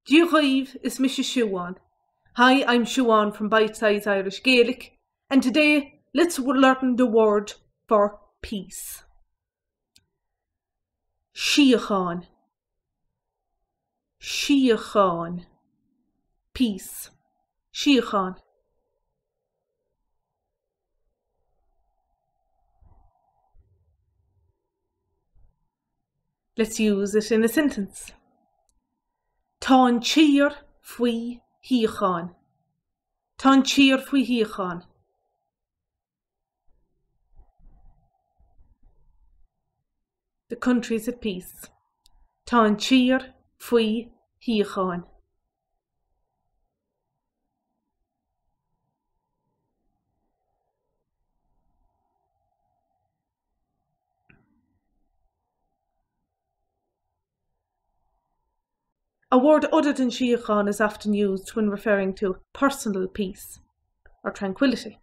Díoghaibh is Mrs. she-ukh-awn. Hi, I'm she-ukh-awn from Bite Size Irish Gaelic, and today let's learn the word for peace. She-ukh-awn. She-ukh-awn. Peace. She-ukh-awn. Let's use it in a sentence. Táin tír faoi hee-ukh-awn. Táin tír faoi hee-ukh-awn. The country is at peace. Táin tír faoi hee-ukh-awn. A word other than she-ukh-awn is often used when referring to personal peace or tranquillity.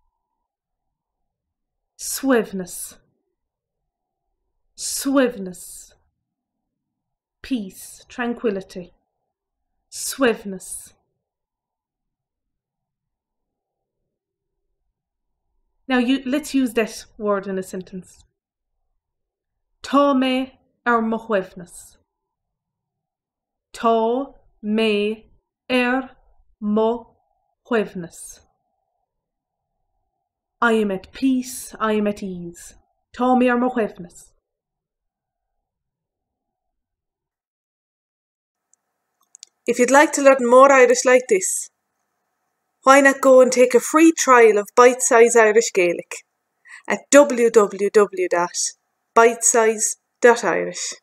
Swev-ness. Swev-ness. Peace, tranquillity. Swev-ness. Now let's use that word in a sentence. Tá mé mo hwev-ness. Tá mé mo hwev-ness. I am at peace, I am at ease. Tá mé mo hwev-ness. If you'd like to learn more Irish like this, why not go and take a free trial of Bite Size Irish Gaelic at www.bitesize.irish.